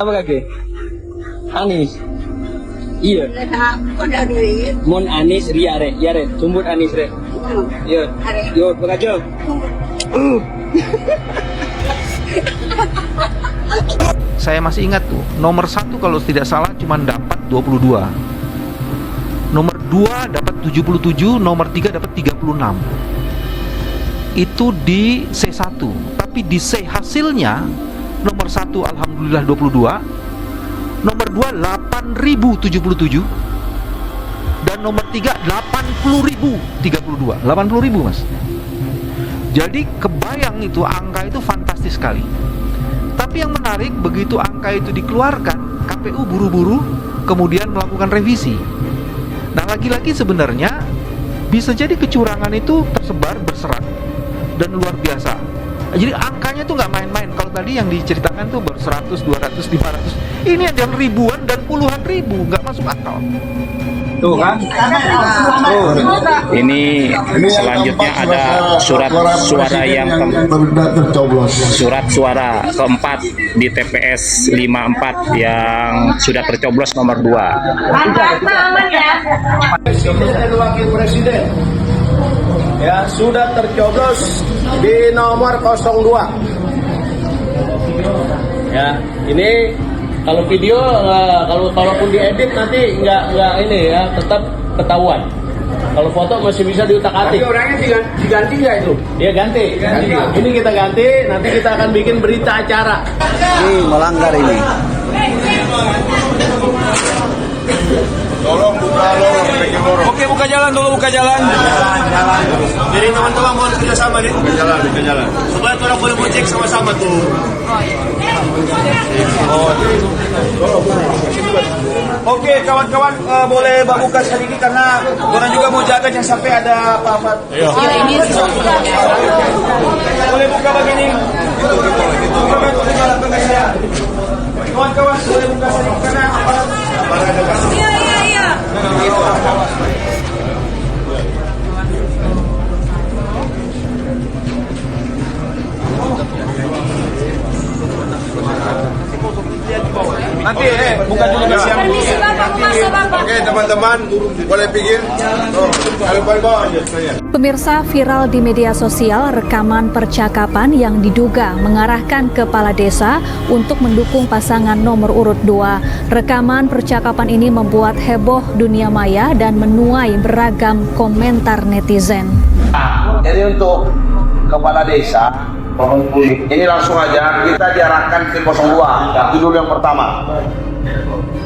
Apa kaki? Anis. Iya. Mon Anis Ria re, ya re, sumbut Anis re. Iya. Yo, bagajo. Saya masih ingat tuh, nomor 1 kalau tidak salah cuma dapat 22. Nomor 2 dapat 77, nomor 3 dapat 36. Itu di C1. Tapi di C hasilnya nomor 1 alhamdulillah 22, nomor 2 8.077, dan nomor 3 80.032. 80.000 Mas. Jadi kebayang itu, angka itu fantastis sekali. Tapi yang menarik, begitu angka itu dikeluarkan, KPU buru-buru kemudian melakukan revisi. Nah, lagi-lagi sebenarnya bisa jadi kecurangan itu tersebar berserat dan luar biasa. Jadi angkanya tuh nggak main-main. Kalau tadi yang diceritakan tuh ber-100, 200, 500, ini ada ribuan dan puluhan ribu, nggak masuk akal. Tuh kan? Ini selanjutnya ada surat suara yang surat suara keempat di TPS 54 yang sudah tercoblos nomor 2. Presiden dan Wakil Presiden ya sudah tercoblos di nomor 02. Ya, ini kalau video kalaupun diedit nanti nggak ini ya, tetap ketahuan. Kalau foto masih bisa diutak-atik. Tapi orangnya diganti nggak itu? Dia ganti. Ini kita ganti, nanti kita akan bikin berita acara. Ini melanggar ini. Tolong buka lorong. Oke, buka jalan dulu, buka jalan. Jalan. Jadi teman-teman mohon kerjasama nih. Buka jalan. Supaya orang boleh cek sama-sama tuh. Oke, kawan-kawan boleh buka sedikit karena orang juga mau jaga jangan sampai ada apa-apa. Boleh buka begini. Kawan-kawan boleh buka sedikit karena nanti bukan dulu kasihan. Oke teman-teman boleh pikir. Pemirsa, viral di media sosial rekaman percakapan yang diduga mengarahkan kepala desa untuk mendukung pasangan nomor urut 2. Rekaman percakapan ini membuat heboh dunia maya dan menuai beragam komentar netizen. Jadi untuk kepala desa ini langsung aja kita diarahkan ke 02. Itu dulu yang pertama.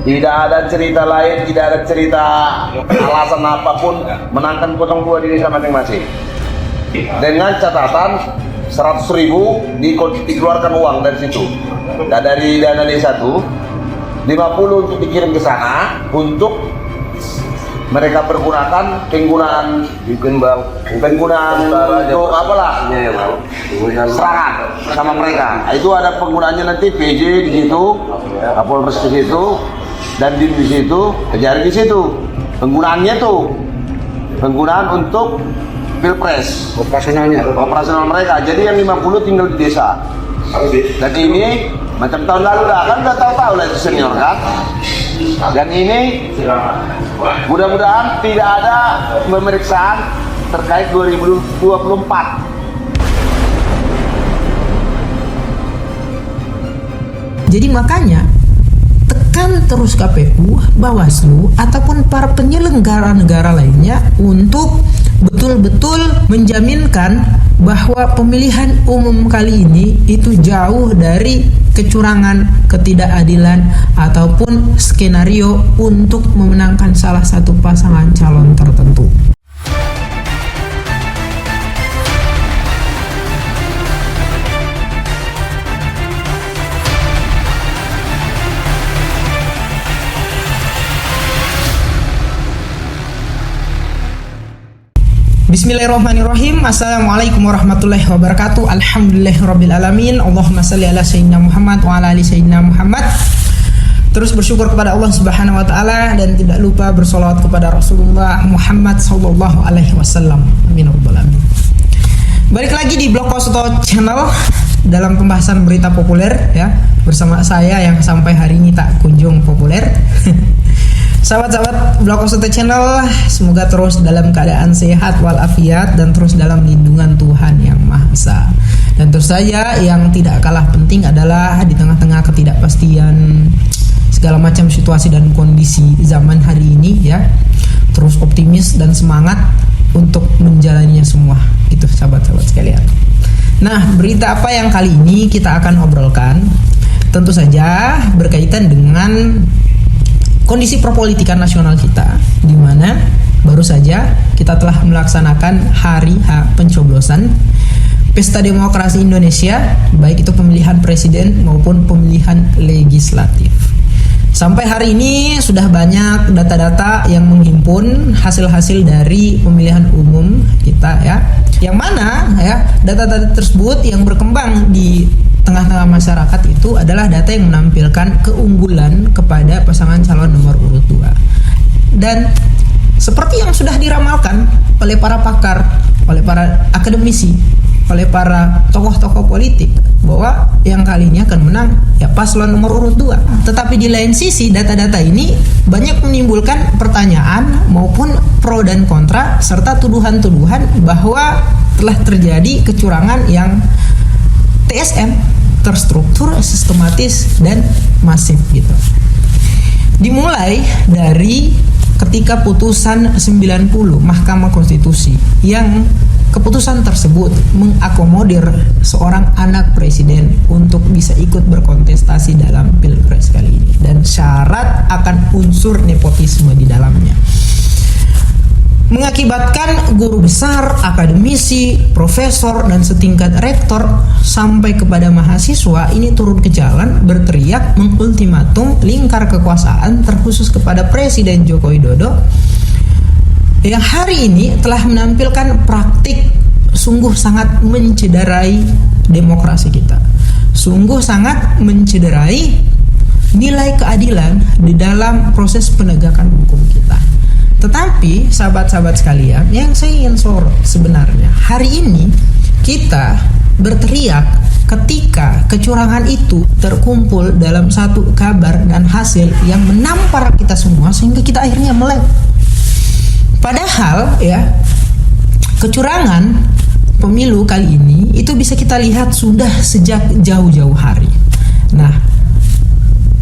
Tidak ada cerita lain, tidak ada cerita alasan apapun, menangkan 02 di desa masing-masing. Dengan catatan 100.000 dikeluarkan uang dari situ. Dan dari dana desa itu 50 untuk dikirim ke sana untuk mereka penggunaan untuk apalah serangan sama mereka. Itu ada penggunaannya nanti PJ di situ, Kapolres di situ, dan di situ, kejari di situ. Penggunaannya tuh penggunaan untuk pilpres, operasional mereka. Jadi yang 50 tinggal di desa. Dan ini macam tahun lalu kan udah tahu lah itu senior kan. Dan ini mudah-mudahan tidak ada pemeriksaan terkait 2024. Jadi makanya tekan terus KPU, Bawaslu ataupun para penyelenggara negara lainnya untuk betul-betul menjaminkan bahwa pemilihan umum kali ini itu jauh dari kecurangan, ketidakadilan ataupun skenario untuk memenangkan salah satu pasangan calon tertentu. Bismillahirrahmanirrahim. Assalamualaikum warahmatullahi wabarakatuh. Alhamdulillahirrabbilalamin. Allahumma salli ala sayyidina Muhammad wa ala ali sayyidina Muhammad. Terus bersyukur kepada Allah Subhanahu wa taala dan tidak lupa bersolawat kepada Rasulullah Muhammad sallallahu alaihi wasallam. Amin rabbal alamin. Balik lagi di Blog Kosto Channel. dalam pembahasan berita populer ya bersama saya yang sampai hari ini tak kunjung populer. Sahabat-sahabat Blog Sote Channel, semoga terus dalam keadaan sehat walafiat dan terus dalam lindungan Tuhan Yang Maha Esa. Dan terus saja yang tidak kalah penting adalah di tengah-tengah ketidakpastian segala macam situasi dan kondisi zaman hari ini ya, terus optimis dan semangat untuk menjalaninya semua. Itu sahabat-sahabat sekalian. Nah, berita apa yang kali ini kita akan obrolkan? Tentu saja berkaitan dengan kondisi perpolitikan nasional kita, di mana baru saja kita telah melaksanakan hari H pencoblosan Pesta Demokrasi Indonesia, baik itu pemilihan presiden maupun pemilihan legislatif. Sampai hari ini sudah banyak data-data yang menghimpun hasil-hasil dari pemilihan umum kita ya. Yang mana ya data-data tersebut yang berkembang di tengah-tengah masyarakat itu adalah data yang menampilkan keunggulan kepada pasangan calon nomor urut 2. Dan seperti yang sudah diramalkan oleh para pakar, oleh para akademisi, oleh para tokoh-tokoh politik bahwa yang kali ini akan menang ya paslon nomor urut 2. Tetapi di lain sisi data-data ini banyak menimbulkan pertanyaan maupun pro dan kontra serta tuduhan-tuduhan bahwa telah terjadi kecurangan yang TSM, terstruktur, sistematis dan masif gitu. Dimulai dari ketika putusan 90 Mahkamah Konstitusi yang keputusan tersebut mengakomodir seorang anak presiden untuk bisa ikut berkontestasi dalam Pilpres kali ini dan syarat akan unsur nepotisme di dalamnya. Mengakibatkan guru besar, akademisi, profesor, dan setingkat rektor sampai kepada mahasiswa ini turun ke jalan berteriak mengultimatum lingkar kekuasaan terkhusus kepada Presiden Joko Widodo yang hari ini telah menampilkan praktik sungguh sangat mencederai demokrasi kita, sungguh sangat mencederai nilai keadilan di dalam proses penegakan hukum kita. Tetapi sahabat-sahabat sekalian, yang saya ingin sorot sebenarnya hari ini kita berteriak ketika kecurangan itu terkumpul dalam satu kabar dan hasil yang menampar kita semua sehingga kita akhirnya melek. Padahal ya kecurangan pemilu kali ini itu bisa kita lihat sudah sejak jauh-jauh hari. Nah,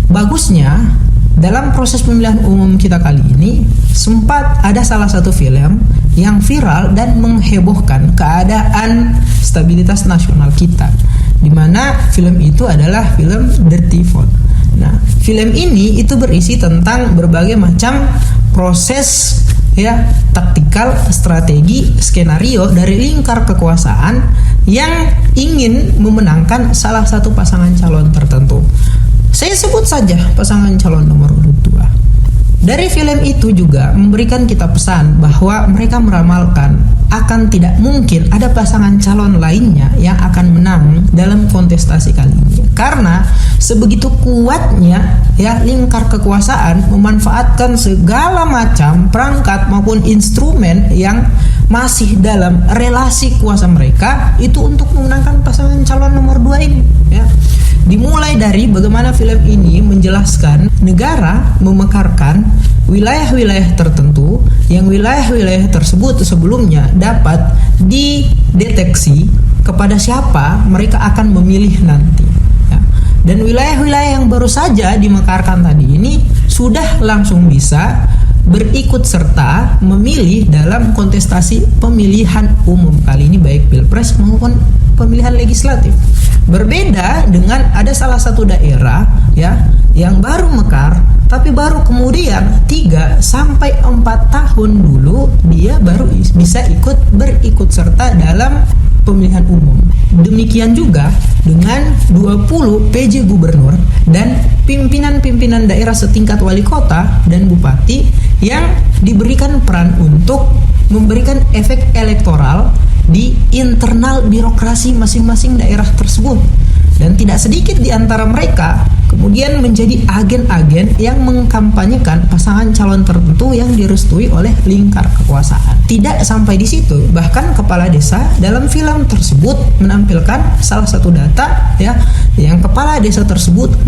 bagusnya dalam proses pemilihan umum kita kali ini sempat ada salah satu film yang viral dan menghebohkan keadaan stabilitas nasional kita, di mana film itu adalah film Dirty Vote. Nah, film ini itu berisi tentang berbagai macam proses ya taktikal, strategi, skenario dari lingkar kekuasaan yang ingin memenangkan salah satu pasangan calon tertentu. Saya sebut saja pasangan calon nomor urut 2. Dari film itu juga memberikan kita pesan bahwa mereka meramalkan akan tidak mungkin ada pasangan calon lainnya yang akan menang dalam kontestasi kali ini. Karena sebegitu kuatnya ya lingkar kekuasaan memanfaatkan segala macam perangkat maupun instrumen yang masih dalam relasi kuasa mereka itu untuk memenangkan pasangan calon nomor 2 ini ya. Dimulai dari bagaimana film ini menjelaskan negara memekarkan wilayah-wilayah tertentu yang wilayah-wilayah tersebut sebelumnya dapat dideteksi kepada siapa mereka akan memilih nanti ya. Dan wilayah-wilayah yang baru saja dimekarkan tadi ini sudah langsung bisa berikut serta memilih dalam kontestasi pemilihan umum kali ini baik Pilpres maupun pemilihan legislatif. Berbeda dengan ada salah satu daerah ya yang baru mekar tapi baru kemudian 3 sampai 4 tahun dulu dia baru bisa berikut serta dalam pemilihan umum. Demikian juga dengan 20 PJ gubernur dan pimpinan-pimpinan daerah setingkat wali kota dan bupati yang diberikan peran untuk memberikan efek elektoral di internal birokrasi masing-masing daerah tersebut. Dan tidak sedikit di antara mereka kemudian menjadi agen-agen yang mengkampanyekan pasangan calon tertentu yang direstui oleh lingkar kekuasaan. Tidak sampai di situ, bahkan kepala desa dalam film tersebut menampilkan salah satu data ya, yang kepala desa tersebut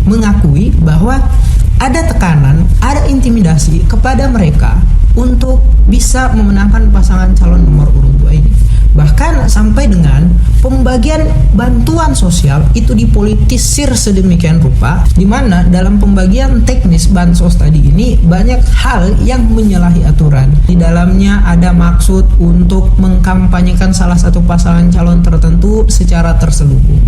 mengakui bahwa ada tekanan, ada intimidasi kepada mereka untuk bisa memenangkan pasangan calon nomor urut 2 ini. Bahkan sampai dengan pembagian bantuan sosial itu dipolitisir sedemikian rupa, di mana dalam pembagian teknis bansos tadi ini banyak hal yang menyalahi aturan. Di dalamnya ada maksud untuk mengkampanyekan salah satu pasangan calon tertentu secara terselubung.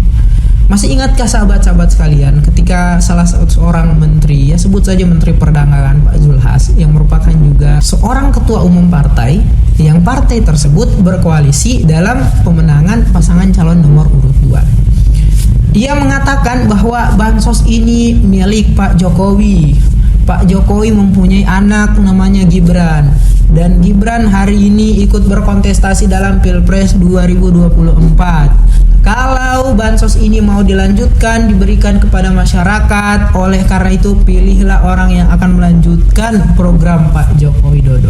Masih ingatkah sahabat-sahabat sekalian ketika salah seorang menteri, ya sebut saja Menteri Perdagangan Pak Zulhas, yang merupakan juga seorang ketua umum partai, yang partai tersebut berkoalisi dalam pemenangan pasangan calon nomor urut 2. Ia mengatakan bahwa bansos ini milik Pak Jokowi. Pak Jokowi mempunyai anak namanya Gibran, dan Gibran hari ini ikut berkontestasi dalam Pilpres 2024. Kalau bansos ini mau dilanjutkan, diberikan kepada masyarakat, oleh karena itu pilihlah orang yang akan melanjutkan program Pak Joko Widodo.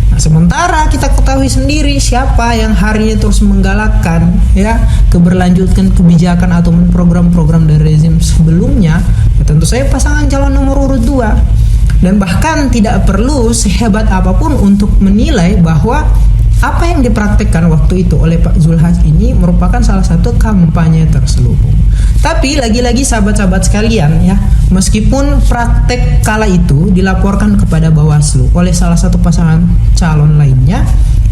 Nah, sementara kita ketahui sendiri siapa yang hari ini terus menggalakkan ya keberlanjutan kebijakan atau program-program dari rezim sebelumnya, ya tentu saja pasangan calon nomor urut 2. Dan bahkan tidak perlu sehebat apapun untuk menilai bahwa apa yang dipraktikkan waktu itu oleh Pak Zulhas ini merupakan salah satu kampanye terselubung. Tapi lagi-lagi sahabat-sahabat sekalian ya, meskipun praktek kala itu dilaporkan kepada Bawaslu oleh salah satu pasangan calon lainnya,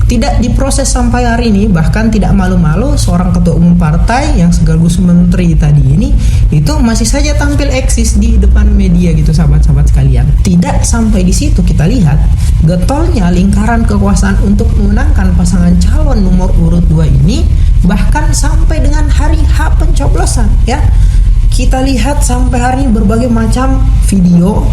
tidak diproses sampai hari ini, bahkan tidak malu-malu seorang ketua umum partai yang sekaligus menteri tadi ini itu masih saja tampil eksis di depan media gitu sahabat-sahabat sekalian. Tidak sampai di situ, kita lihat getolnya lingkaran kekuasaan untuk memenangkan pasangan calon nomor urut 2 ini bahkan sampai dengan hari H pencoblosan ya. Kita lihat sampai hari ini berbagai macam video,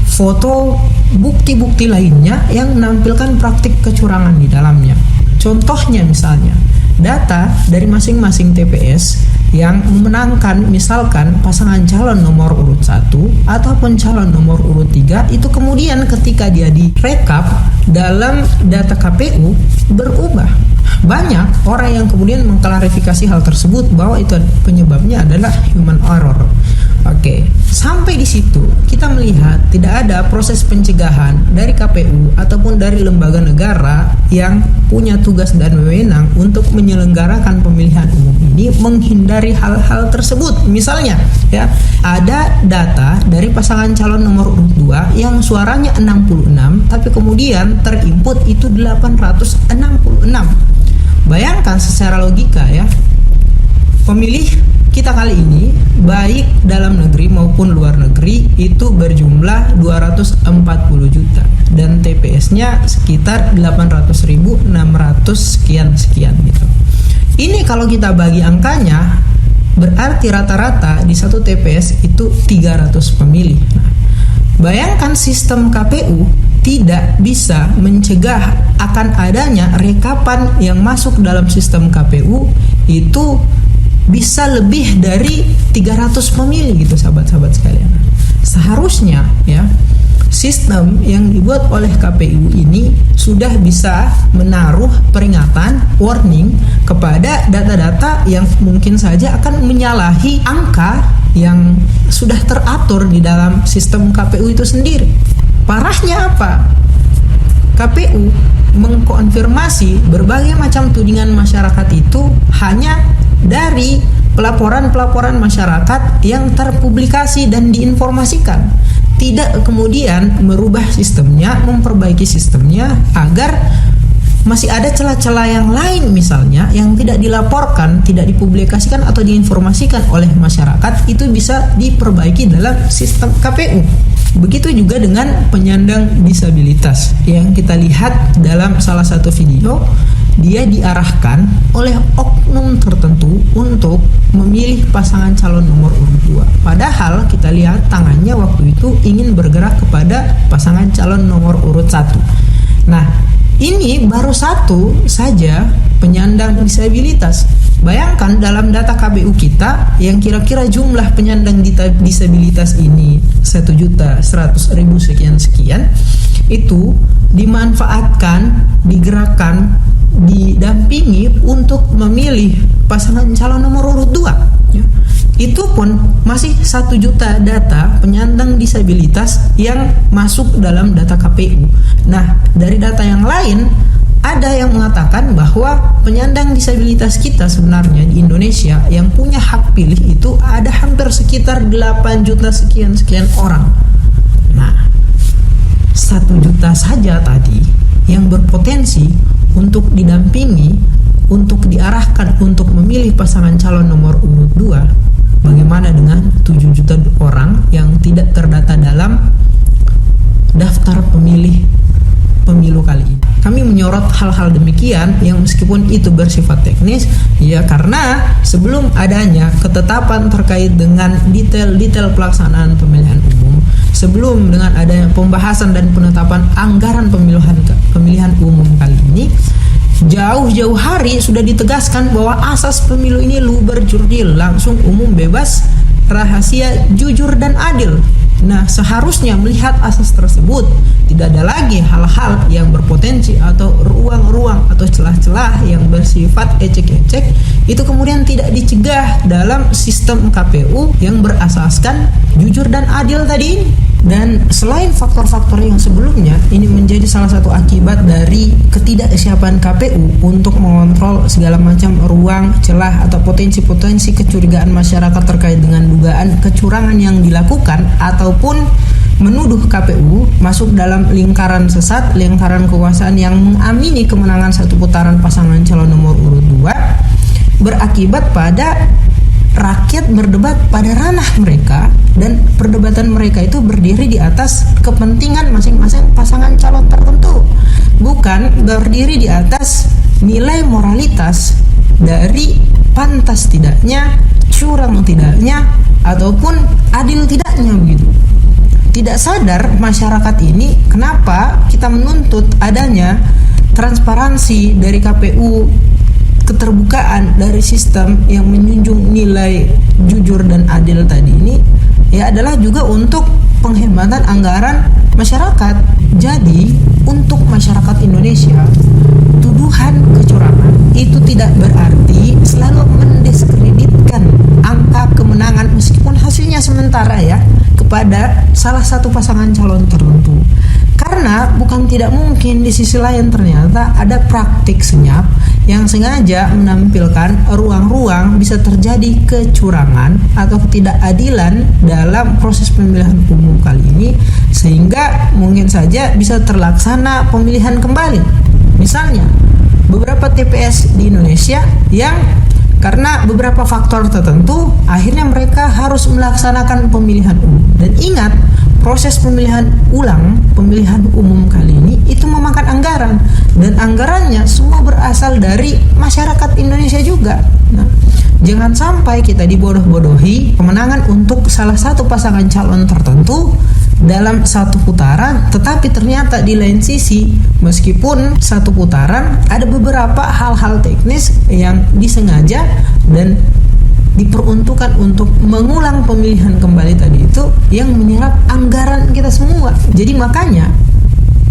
foto, bukti-bukti lainnya yang menampilkan praktik kecurangan di dalamnya. Contohnya misalnya, data dari masing-masing TPS yang memenangkan misalkan pasangan calon nomor urut 1 ataupun calon nomor urut 3 itu kemudian ketika dia direkap dalam data KPU berubah. Banyak orang yang kemudian mengklarifikasi hal tersebut bahwa itu penyebabnya adalah human error. Oke, sampai di situ kita melihat tidak ada proses pencegahan dari KPU ataupun dari lembaga negara yang punya tugas dan wewenang untuk menyelenggarakan pemilihan umum ini menghindari hal-hal tersebut. Misalnya, ya, ada data dari pasangan calon nomor urut 2 yang suaranya 66 tapi kemudian terinput itu 866. Bayangkan secara logika ya, pemilih kita kali ini baik dalam negeri maupun luar negeri itu berjumlah 240 juta dan TPS-nya sekitar 800.600 sekian gitu. Ini kalau kita bagi angkanya berarti rata-rata di satu TPS itu 300 pemilih. Nah, bayangkan sistem KPU tidak bisa mencegah akan adanya rekapan yang masuk dalam sistem KPU itu bisa lebih dari 300 pemilih gitu sahabat-sahabat sekalian. Seharusnya ya sistem yang dibuat oleh KPU ini sudah bisa menaruh peringatan, warning kepada data-data yang mungkin saja akan menyalahi angka yang sudah teratur di dalam sistem KPU itu sendiri. Parahnya apa? KPU mengkonfirmasi berbagai macam tudingan masyarakat itu hanya dari pelaporan-pelaporan masyarakat yang terpublikasi dan diinformasikan. Tidak kemudian merubah sistemnya, memperbaiki sistemnya agar masih ada celah-celah yang lain misalnya yang tidak dilaporkan, tidak dipublikasikan atau diinformasikan oleh masyarakat itu bisa diperbaiki dalam sistem KPU. Begitu juga dengan penyandang disabilitas yang kita lihat dalam salah satu video, dia diarahkan oleh oknum tertentu untuk memilih pasangan calon nomor urut 2. Padahal kita lihat tangannya waktu itu ingin bergerak kepada pasangan calon nomor urut 1. Nah, Ini baru satu saja penyandang disabilitas. Bayangkan dalam data KPU kita yang kira-kira jumlah penyandang disabilitas ini 1.100.000 sekian-sekian, itu dimanfaatkan, digerakkan, didampingi untuk memilih pasangan calon nomor urut 2 ya. Itu pun masih 1 juta data penyandang disabilitas yang masuk dalam data KPU. Nah, dari data yang lain ada yang mengatakan bahwa penyandang disabilitas kita sebenarnya di Indonesia yang punya hak pilih itu ada hampir sekitar 8 juta sekian-sekian orang. Nah, 1 juta saja tadi yang berpotensi untuk didampingi, untuk diarahkan untuk memilih pasangan calon nomor urut 2. Bagaimana dengan 7 juta orang yang tidak terdata dalam daftar pemilih pemilu kali ini? Kami menyorot hal-hal demikian yang meskipun itu bersifat teknis, ya karena sebelum adanya ketetapan terkait dengan detail-detail pelaksanaan pemilihan umum, sebelum dengan adanya pembahasan dan penetapan anggaran pemilihan umum kali ini, jauh-jauh hari sudah ditegaskan bahwa asas pemilu ini luber, jurdil, langsung, umum, bebas, rahasia, jujur, dan adil. Nah, seharusnya melihat asas tersebut tidak ada lagi hal-hal yang berpotensi atau ruang-ruang atau celah-celah yang bersifat ecek-ecek itu kemudian tidak dicegah dalam sistem KPU yang berasaskan jujur dan adil tadi ini. Dan selain faktor-faktor yang sebelumnya, ini menjadi salah satu akibat dari ketidaksiapan KPU untuk mengontrol segala macam ruang, celah, atau potensi-potensi kecurigaan masyarakat terkait dengan dugaan kecurangan yang dilakukan ataupun menuduh KPU masuk dalam lingkaran sesat, lingkaran kekuasaan yang mengamini kemenangan satu putaran pasangan calon nomor urut 2, berakibat pada rakyat berdebat pada ranah mereka dan perdebatan mereka itu berdiri di atas kepentingan masing-masing pasangan calon tertentu, bukan berdiri di atas nilai moralitas dari pantas tidaknya, curang tidaknya, ataupun adil tidaknya begitu. Tidak sadar masyarakat ini kenapa kita menuntut adanya transparansi dari KPU, keterbukaan dari sistem yang menjunjung nilai jujur dan adil tadi ini, ya adalah juga untuk penghematan anggaran masyarakat. Jadi untuk masyarakat Indonesia, tuduhan kecurangan itu tidak berarti selalu mendiskreditkan angka kemenangan meskipun hasilnya sementara ya kepada salah satu pasangan calon tertentu. Karena bukan tidak mungkin di sisi lain ternyata ada praktik senyap yang sengaja menampilkan ruang-ruang bisa terjadi kecurangan atau ketidakadilan dalam proses pemilihan umum kali ini, sehingga mungkin saja bisa terlaksana pemilihan kembali. Misalnya beberapa TPS di Indonesia yang karena beberapa faktor tertentu akhirnya mereka harus melaksanakan pemilihan umum. Dan ingat, proses pemilihan ulang, pemilihan umum kali ini itu memakan anggaran, dan anggarannya semua berasal dari masyarakat Indonesia juga. Nah, jangan sampai kita dibodoh-bodohi kemenangan untuk salah satu pasangan calon tertentu dalam satu putaran, tetapi ternyata di lain sisi meskipun satu putaran ada beberapa hal-hal teknis yang disengaja dan diperuntukkan untuk mengulang pemilihan kembali tadi itu yang menyerap anggaran kita semua. Jadi makanya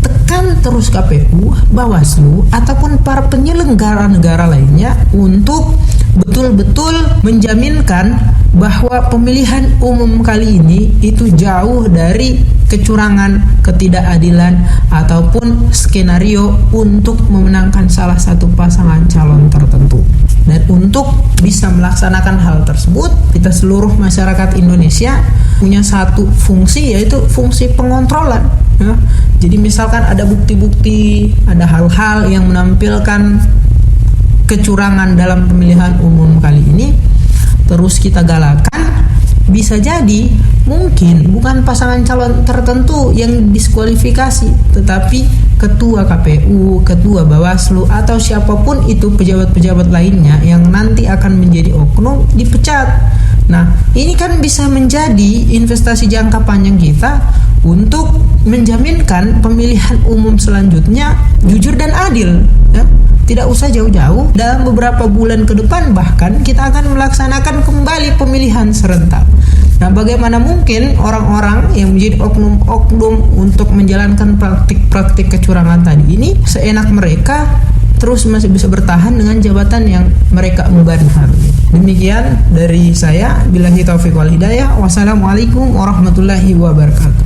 tekan terus KPU, Bawaslu, ataupun para penyelenggara negara lainnya untuk betul-betul menjaminkan bahwa pemilihan umum kali ini itu jauh dari kecurangan, ketidakadilan, ataupun skenario untuk memenangkan salah satu pasangan calon tertentu. Dan untuk bisa melaksanakan hal tersebut, kita seluruh masyarakat Indonesia punya satu fungsi, yaitu fungsi pengontrolan ya. Jadi misalkan ada bukti-bukti, ada hal-hal yang menampilkan kecurangan dalam pemilihan umum kali ini, terus kita galakan, bisa jadi mungkin bukan pasangan calon tertentu yang diskualifikasi, tetapi ketua KPU, ketua Bawaslu, atau siapapun itu pejabat-pejabat lainnya yang nanti akan menjadi oknum dipecat. Nah, ini kan bisa menjadi investasi jangka panjang kita untuk menjaminkan pemilihan umum selanjutnya jujur dan adil, ya. Tidak usah jauh-jauh, dalam beberapa bulan ke depan bahkan kita akan melaksanakan kembali pemilihan serentak. Nah, bagaimana mungkin orang-orang yang menjadi oknum-oknum untuk menjalankan praktik-praktik kecurangan tadi ini seenak mereka terus masih bisa bertahan dengan jabatan yang mereka emban hari. Demikian dari saya, billahi taufiq wal hidayah. Wassalamualaikum warahmatullahi wabarakatuh.